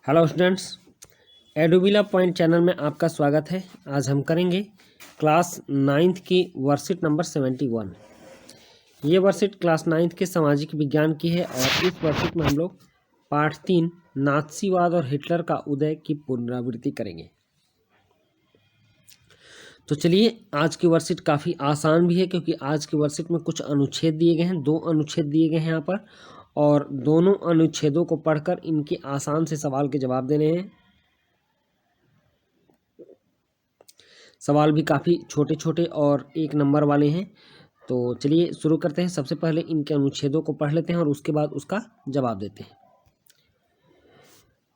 Hello students, एडुबिला point channel में आपका स्वागत है। आज हम करेंगे क्लास 9th की वर्कशीट नंबर 71। ये वर्कशीट क्लास 9th के सामाजिक विज्ञान की है और इस वर्कशीट में हम लोग पाठ 3 नाथसीवाद और हिटलर का उदय की पुनरावृत्ति करेंगे। तो चलिए, आज की वर्कशीट काफ़ी आसान भी है क्योंकि आज की वर्कशीट में कुछ अनुच्छेद दिए गए हैं, 2 अनुच्छेद दिए गए हैं यहाँ पर, और दोनों अनुच्छेदों को पढ़कर इनके आसान से सवाल के जवाब देने हैं। सवाल भी काफ़ी छोटे छोटे और 1 नंबर वाले हैं। तो चलिए शुरू करते हैं। सबसे पहले इनके अनुच्छेदों को पढ़ लेते हैं और उसके बाद उसका जवाब देते हैं।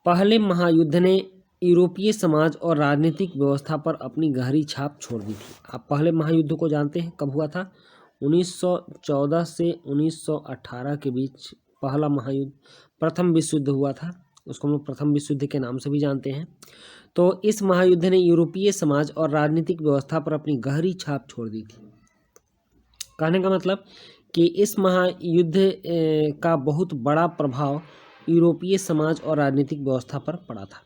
पहले महायुद्ध ने यूरोपीय समाज और राजनीतिक व्यवस्था पर अपनी गहरी छाप छोड़ दी थी। आप पहले महायुद्ध को जानते हैं, कब हुआ था? 1914 से 1918 के बीच पहला महायुद्ध, प्रथम विश्व युद्ध हुआ था। उसको हम लोग प्रथम विश्व युद्ध के नाम से भी जानते हैं। तो इस महायुद्ध ने यूरोपीय समाज और राजनीतिक व्यवस्था पर अपनी गहरी छाप छोड़ दी थी। कहने का मतलब कि इस महायुद्ध का बहुत बड़ा प्रभाव यूरोपीय समाज और राजनीतिक व्यवस्था पर पड़ा था।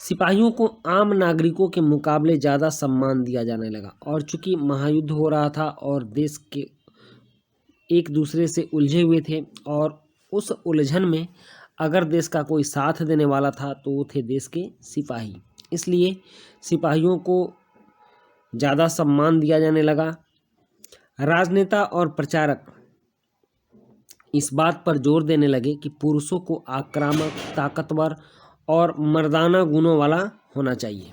सिपाहियों को आम नागरिकों के मुकाबले ज़्यादा सम्मान दिया जाने लगा, और चूंकि महायुद्ध हो रहा था और देश के एक दूसरे से उलझे हुए थे, और उस उलझन में अगर देश का कोई साथ देने वाला था तो वो थे देश के सिपाही। इसलिए सिपाहियों को ज़्यादा सम्मान दिया जाने लगा। राजनेता और प्रचारक इस बात पर जोर देने लगे कि पुरुषों को आक्रामक, ताकतवर और मर्दाना गुणों वाला होना चाहिए।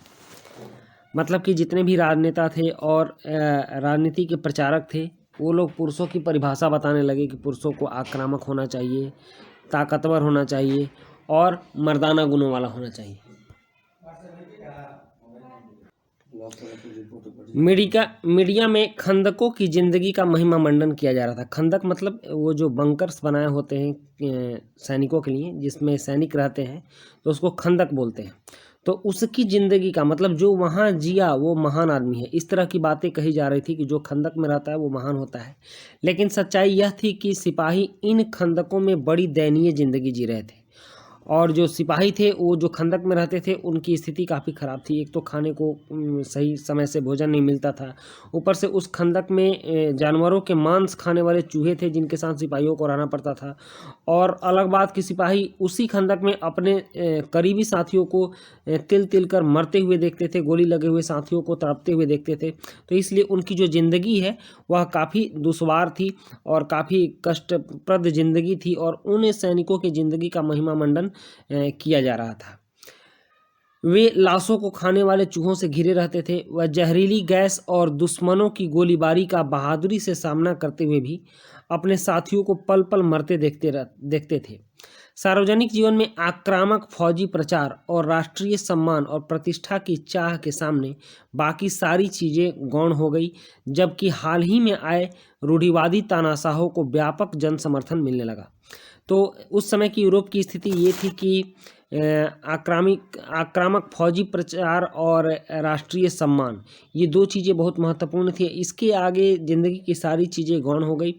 मतलब कि जितने भी राजनेता थे और राजनीति के प्रचारक थे, वो लोग पुरुषों की परिभाषा बताने लगे कि पुरुषों को आक्रामक होना चाहिए, ताकतवर होना चाहिए और मर्दाना गुणों वाला होना चाहिए। मीडिया में खंदकों की जिंदगी का महिमा मंडन किया जा रहा था। खंदक मतलब वो जो बंकर्स बनाए होते हैं सैनिकों के लिए, जिसमें सैनिक रहते हैं, तो उसको खंदक बोलते हैं। तो उसकी ज़िंदगी का मतलब जो वहाँ जिया वो महान आदमी है, इस तरह की बातें कही जा रही थी कि जो खंदक में रहता है वो महान होता है। लेकिन सच्चाई यह थी कि सिपाही इन खंदकों में बड़ी दयनीय ज़िंदगी जी रहे थे, और जो सिपाही थे वो जो खंदक में रहते थे उनकी स्थिति काफ़ी ख़राब थी। एक तो खाने को सही समय से भोजन नहीं मिलता था, ऊपर से उस खंदक में जानवरों के मांस खाने वाले चूहे थे जिनके साथ सिपाहियों को रहना पड़ता था। और अलग बात कि सिपाही उसी खंदक में अपने करीबी साथियों को तिल तिल कर मरते हुए देखते थे, गोली लगे हुए साथियों को तड़पते हुए देखते थे। तो इसलिए उनकी जो ज़िंदगी है वह काफ़ी दुश्वार थी और काफ़ी कष्टप्रद ज़िंदगी थी, और उन सैनिकों की ज़िंदगी का महिमा मंडन किया जा रहा था। वे लाशों को खाने वाले चूहों से घिरे रहते थे। वह जहरीली गैस और दुश्मनों की गोलीबारी का बहादुरी से सामना करते हुए भी अपने साथियों को पल पल मरते देखते थे। सार्वजनिक जीवन में आक्रामक फौजी प्रचार और राष्ट्रीय सम्मान और प्रतिष्ठा की चाह के सामने बाकी सारी चीज़ें गौण हो गई, जबकि हाल ही में आए रूढ़िवादी तानाशाहों को व्यापक जन समर्थन मिलने लगा। तो उस समय की यूरोप की स्थिति ये थी कि आक्रामक फौजी प्रचार और राष्ट्रीय सम्मान, ये 2 चीज़ें बहुत महत्वपूर्ण थी। इसके आगे ज़िंदगी की सारी चीज़ें गौण हो गई,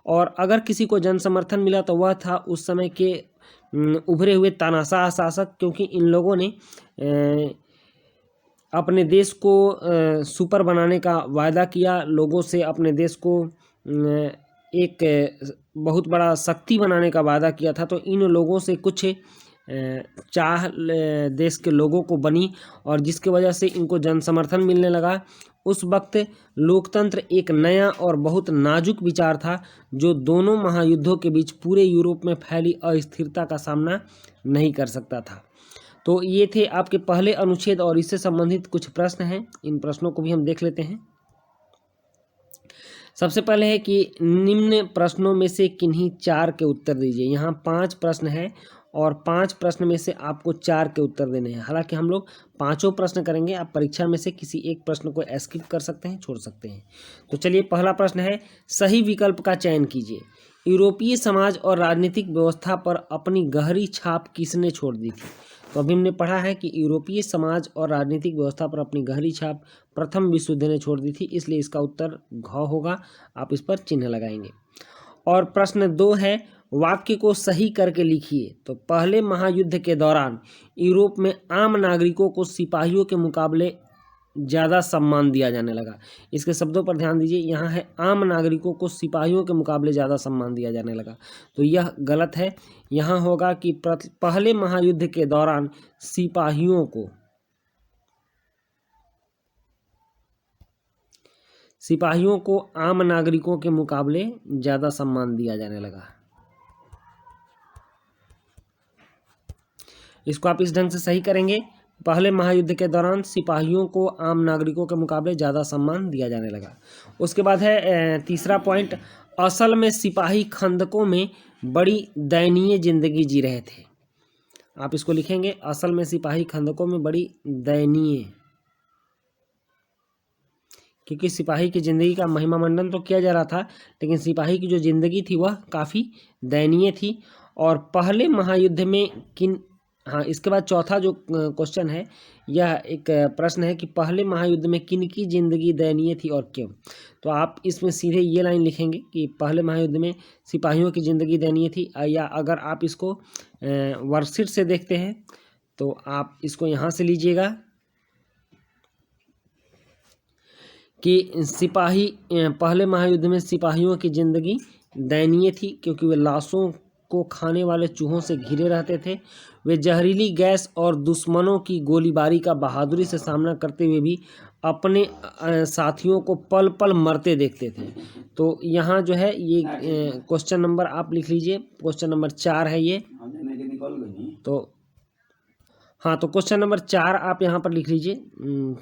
और अगर किसी को जन समर्थन मिला तो वह था उस समय के उभरे हुए तानाशाह शासक, क्योंकि इन लोगों ने अपने देश को सुपर बनाने का वायदा किया, लोगों से अपने देश को एक बहुत बड़ा शक्ति बनाने का वादा किया था। तो इन लोगों से कुछ चाह देश के लोगों को बनी, और जिसकी वजह से इनको जन समर्थन मिलने लगा। उस वक्त लोकतंत्र एक नया और बहुत नाजुक विचार था जो दोनों महायुद्धों के बीच पूरे यूरोप में फैली अस्थिरता का सामना नहीं कर सकता था। तो ये थे आपके पहले अनुच्छेद, और इससे संबंधित कुछ प्रश्न हैं। इन प्रश्नों को भी हम देख लेते हैं। सबसे पहले है कि निम्न प्रश्नों में से किन्हीं 4 के उत्तर दीजिए। यहाँ 5 प्रश्न है और 5 प्रश्न में से आपको 4 के उत्तर देने हैं। हालांकि हम लोग 5 प्रश्न करेंगे, आप परीक्षा में से किसी एक प्रश्न को स्किप कर सकते हैं, छोड़ सकते हैं। तो चलिए, पहला प्रश्न है, सही विकल्प का चयन कीजिए। यूरोपीय समाज और राजनीतिक व्यवस्था पर अपनी गहरी छाप किसने छोड़ दी थी? तो अभी हमने पढ़ा है कि यूरोपीय समाज और राजनीतिक व्यवस्था पर अपनी गहरी छाप प्रथम विश्व युद्ध ने छोड़ दी थी, इसलिए इसका उत्तर घ होगा। आप इस पर चिन्ह लगाएंगे। और प्रश्न 2 है, वाक्य को सही करके लिखिए। तो पहले महायुद्ध के दौरान यूरोप में आम नागरिकों को सिपाहियों के मुकाबले ज़्यादा सम्मान दिया जाने लगा। इसके शब्दों पर ध्यान दीजिए, यहाँ है आम नागरिकों को सिपाहियों के मुकाबले ज़्यादा सम्मान दिया जाने लगा, तो यह गलत है। यहाँ होगा कि पहले महायुद्ध के दौरान सिपाहियों को आम नागरिकों के मुकाबले ज़्यादा सम्मान दिया जाने लगा। इसको आप इस ढंग से सही करेंगे, पहले महायुद्ध के दौरान सिपाहियों को आम नागरिकों के मुकाबले ज़्यादा सम्मान दिया जाने लगा। उसके बाद है तीसरा पॉइंट, असल में सिपाही खंदकों में बड़ी दयनीय जिंदगी जी रहे थे। आप इसको लिखेंगे, असल में सिपाही खंदकों में बड़ी दयनीय, क्योंकि सिपाही की ज़िंदगी का महिमा मंडन तो किया जा रहा था, लेकिन सिपाही की जो ज़िंदगी थी वह काफ़ी दयनीय थी। और पहले महायुद्ध में इसके बाद चौथा जो क्वेश्चन है, यह एक प्रश्न है कि पहले महायुद्ध में किन की ज़िंदगी दयनीय थी और क्यों। तो आप इसमें सीधे ये लाइन लिखेंगे कि पहले महायुद्ध में सिपाहियों की ज़िंदगी दयनीय थी, या अगर आप इसको वर्कशीट से देखते हैं तो आप इसको यहाँ से लीजिएगा कि पहले महायुद्ध में सिपाहियों की ज़िंदगी दयनीय थी, क्योंकि वे लाशों को खाने वाले चूहों से घिरे रहते थे। वे जहरीली गैस और दुश्मनों की गोलीबारी का बहादुरी से सामना करते हुए भी अपने साथियों को पल पल मरते देखते थे। तो यहाँ जो है ये क्वेश्चन नंबर आप लिख लीजिए, क्वेश्चन नंबर 4 है ये। तो क्वेश्चन नंबर 4 आप यहाँ पर लिख लीजिए,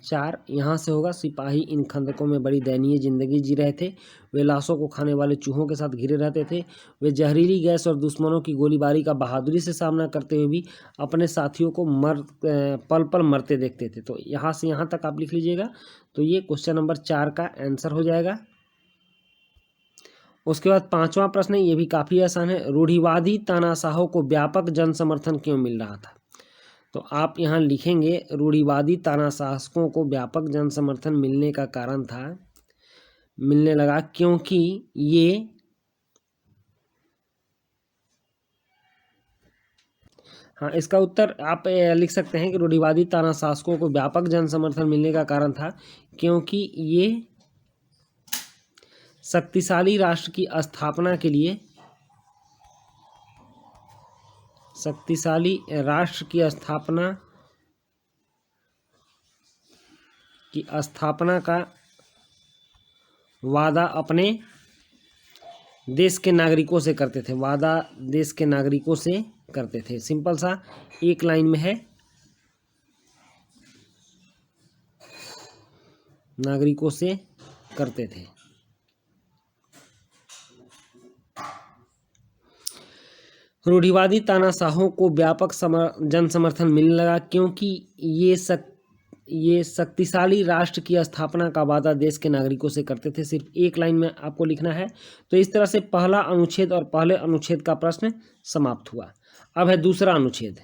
4 यहाँ से होगा। सिपाही इन खंदकों में बड़ी दयनीय जिंदगी जी रहे थे। वे लाशों को खाने वाले चूहों के साथ घिरे रहते थे। वे जहरीली गैस और दुश्मनों की गोलीबारी का बहादुरी से सामना करते हुए भी अपने साथियों को पल पल मरते देखते थे। तो यहाँ से यहाँ तक आप लिख लीजिएगा। तो ये क्वेश्चन नंबर 4 का आंसर हो जाएगा। उसके बाद 5वां प्रश्न है, ये भी काफ़ी आसान है। रूढ़िवादी तानाशाहों को व्यापक जन समर्थन क्यों मिल रहा था। तो आप यहाँ लिखेंगे, रूढ़िवादी तानाशासकों को व्यापक जन समर्थन मिलने का कारण था, मिलने लगा क्योंकि ये इसका उत्तर आप लिख सकते हैं कि रूढ़िवादी तानाशासकों को व्यापक जन समर्थन मिलने का कारण था क्योंकि ये शक्तिशाली राष्ट्र की स्थापना के लिए, शक्तिशाली राष्ट्र की स्थापना का वादा अपने देश के नागरिकों से करते थे, वादा देश के नागरिकों से करते थे। सिंपल सा एक लाइन में है, नागरिकों से करते थे। रूढ़िवादी तानाशाहों को व्यापक जन समर्थन मिलने लगा क्योंकि ये शक्तिशाली राष्ट्र की स्थापना का वादा देश के नागरिकों से करते थे। सिर्फ एक लाइन में आपको लिखना है। तो इस तरह से पहला अनुच्छेद और पहले अनुच्छेद का प्रश्न समाप्त हुआ। अब है दूसरा अनुच्छेद,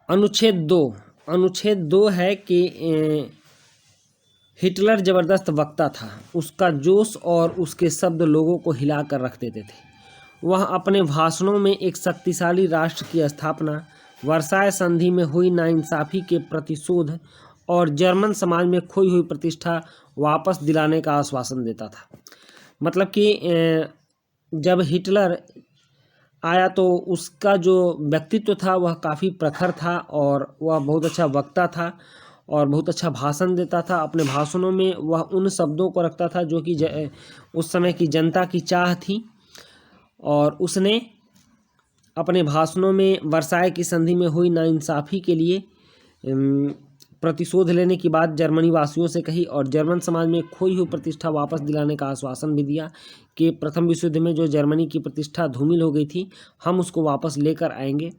अनुच्छेद 2 है कि हिटलर जबरदस्त वक्ता था, उसका जोश और उसके शब्द लोगों को हिला कर रख देते थे। वह अपने भाषणों में एक शक्तिशाली राष्ट्र की स्थापना, वर्साय संधि में हुई नाइंसाफ़ी के प्रतिशोध और जर्मन समाज में खोई हुई प्रतिष्ठा वापस दिलाने का आश्वासन देता था। मतलब कि जब हिटलर आया तो उसका जो व्यक्तित्व था वह काफ़ी प्रखर था और वह बहुत अच्छा वक्ता था और बहुत अच्छा भाषण देता था। अपने भाषणों में वह उन शब्दों को रखता था जो कि उस समय की जनता की चाह थी, और उसने अपने भाषणों में वर्साय की संधि में हुई नाइंसाफ़ी के लिए प्रतिशोध लेने की बात जर्मनी वासियों से कही और जर्मन समाज में खोई हुई प्रतिष्ठा वापस दिलाने का आश्वासन भी दिया कि प्रथम विश्व युद्ध में जो जर्मनी की प्रतिष्ठा धूमिल हो गई थी, हम उसको वापस लेकर आएंगे।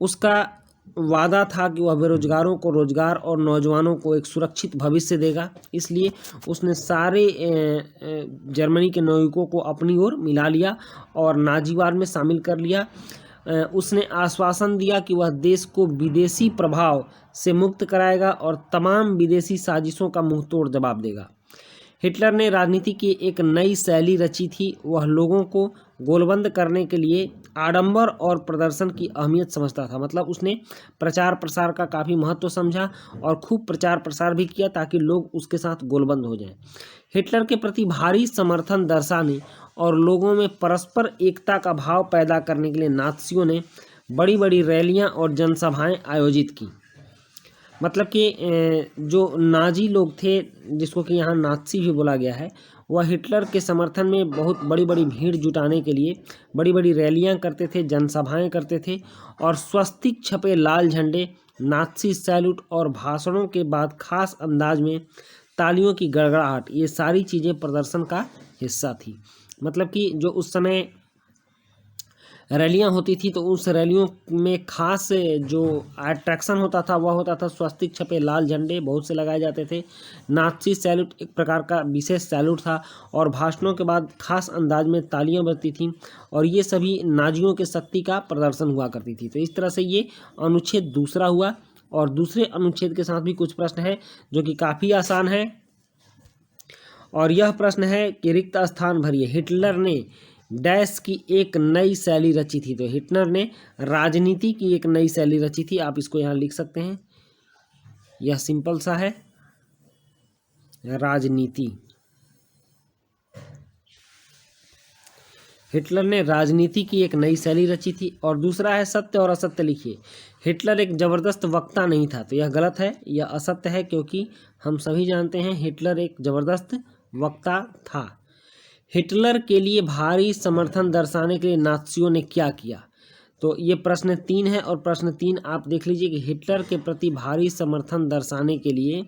उसका वादा था कि वह बेरोजगारों को रोजगार और नौजवानों को एक सुरक्षित भविष्य देगा। इसलिए उसने सारे जर्मनी के नागरिकों को अपनी ओर मिला लिया और नाजीवाद में शामिल कर लिया। उसने आश्वासन दिया कि वह देश को विदेशी प्रभाव से मुक्त कराएगा और तमाम विदेशी साजिशों का मुंहतोड़ जवाब देगा। हिटलर ने राजनीति की एक नई शैली रची थी। वह लोगों को गोलबंद करने के लिए आडंबर और प्रदर्शन की अहमियत समझता था। मतलब उसने प्रचार प्रसार का काफ़ी महत्व समझा और खूब प्रचार प्रसार भी किया ताकि लोग उसके साथ गोलबंद हो जाएं। हिटलर के प्रति भारी समर्थन दर्शाने और लोगों में परस्पर एकता का भाव पैदा करने के लिए नात्सियों ने बड़ी बड़ी रैलियां और जनसभाएं आयोजित की। मतलब कि जो नाजी लोग थे, जिसको कि यहाँ नात्सी भी बोला गया है, वह हिटलर के समर्थन में बहुत बड़ी बड़ी भीड़ जुटाने के लिए बड़ी बड़ी रैलियां करते थे, जनसभाएं करते थे और स्वस्तिक छपे लाल झंडे, नात्सी सैल्यूट और भाषणों के बाद खास अंदाज में तालियों की गड़गड़ाहट, ये सारी चीज़ें प्रदर्शन का हिस्सा थी। मतलब कि जो उस समय रैलियां होती थी तो उस रैलियों में खास जो अट्रैक्शन होता था वह होता था स्वस्तिक छपे लाल झंडे बहुत से लगाए जाते थे। नात्सी सैल्यूट एक प्रकार का विशेष सैल्यूट था और भाषणों के बाद खास अंदाज में तालियां बजती थीं और ये सभी नाजियों के शक्ति का प्रदर्शन हुआ करती थी। तो इस तरह से ये अनुच्छेद दूसरा हुआ। और दूसरे अनुच्छेद के साथ भी कुछ प्रश्न है जो कि काफ़ी आसान है और यह प्रश्न है कि रिक्त स्थान भरिए। हिटलर ने डैश की एक नई शैली रची थी। तो हिटलर ने राजनीति की एक नई शैली रची थी। आप इसको यहाँ लिख सकते हैं, यह सिंपल सा है, राजनीति। हिटलर ने राजनीति की एक नई शैली रची थी। और दूसरा है सत्य और असत्य लिखिए। हिटलर एक जबरदस्त वक्ता नहीं था। तो यह गलत है, यह असत्य है, क्योंकि हम सभी जानते हैं हिटलर एक जबरदस्त वक्ता था। हिटलर के लिए भारी समर्थन दर्शाने के लिए नात्सियों ने क्या किया? तो ये प्रश्न 3 है और प्रश्न 3 आप देख लीजिए कि हिटलर के प्रति भारी समर्थन दर्शाने के लिए,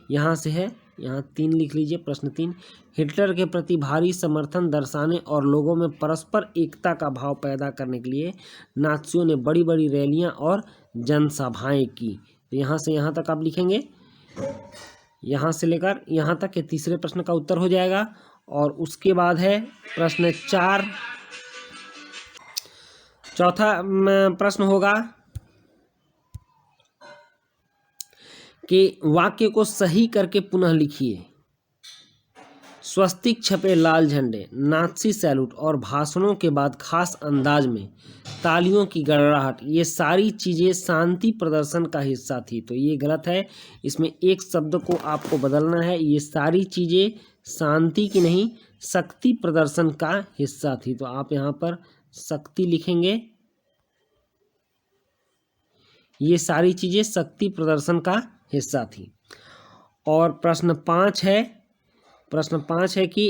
यहाँ से है, यहाँ 3 लिख लीजिए। प्रश्न 3, हिटलर के प्रति भारी समर्थन दर्शाने और लोगों में परस्पर एकता का भाव पैदा करने के लिए नात्सियों ने बड़ी बड़ी रैलियां और जनसभाएं की। तो यहाँ से यहाँ तक आप लिखेंगे, यहाँ से लेकर यहाँ तक के तीसरे प्रश्न का उत्तर हो जाएगा। और उसके बाद है प्रश्न 4। चौथा प्रश्न होगा कि वाक्य को सही करके पुनः लिखिए। स्वस्तिक छपे लाल झंडे, नात्सी सैल्यूट और भाषणों के बाद खास अंदाज में तालियों की गड़गड़ाहट, ये सारी चीज़ें शांति प्रदर्शन का हिस्सा थी। तो ये गलत है, इसमें एक शब्द को आपको बदलना है। ये सारी चीज़ें शांति की नहीं, शक्ति प्रदर्शन का हिस्सा थी। तो आप यहाँ पर शक्ति लिखेंगे। ये सारी चीज़ें शक्ति प्रदर्शन का हिस्सा थी। और प्रश्न 5 है। प्रश्न 5 है कि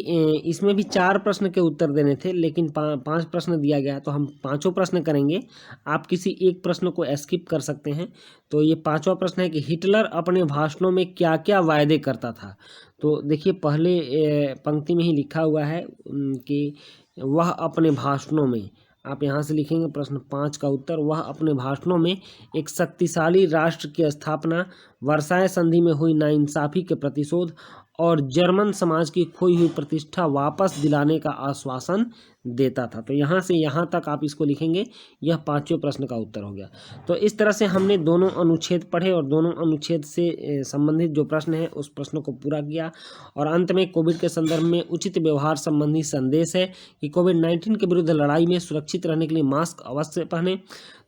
इसमें भी 4 प्रश्न के उत्तर देने थे, लेकिन 5 प्रश्न दिया गया, तो हम 5 प्रश्न करेंगे। आप किसी एक प्रश्न को स्किप कर सकते हैं। तो ये 5वां प्रश्न है कि हिटलर अपने भाषणों में क्या क्या वायदे करता था। तो देखिए पहले पंक्ति में ही लिखा हुआ है कि वह अपने भाषणों में, आप यहाँ से लिखेंगे प्रश्न 5 का उत्तर, वह अपने भाषणों में एक शक्तिशाली राष्ट्र की स्थापना, वर्साय संधि में हुई नाइंसाफ़ी के प्रतिशोध और जर्मन समाज की खोई हुई प्रतिष्ठा वापस दिलाने का आश्वासन देता था। तो यहाँ से यहाँ तक आप इसको लिखेंगे। यह 5वें प्रश्न का उत्तर हो गया। तो इस तरह से हमने दोनों अनुच्छेद पढ़े और दोनों अनुच्छेद से संबंधित जो प्रश्न है उस प्रश्न को पूरा किया। और अंत में कोविड के संदर्भ में उचित व्यवहार संबंधी संदेश है कि कोविड-19 के विरुद्ध लड़ाई में सुरक्षित रहने के लिए मास्क अवश्य पहनें।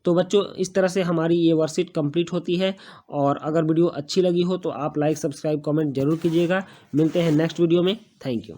तो बच्चों इस तरह से हमारी ये वर्कशीट कंप्लीट होती है। और अगर वीडियो अच्छी लगी हो तो आप लाइक, सब्सक्राइब, कमेंट जरूर कीजिएगा। मिलते हैं नेक्स्ट वीडियो में। Thank you.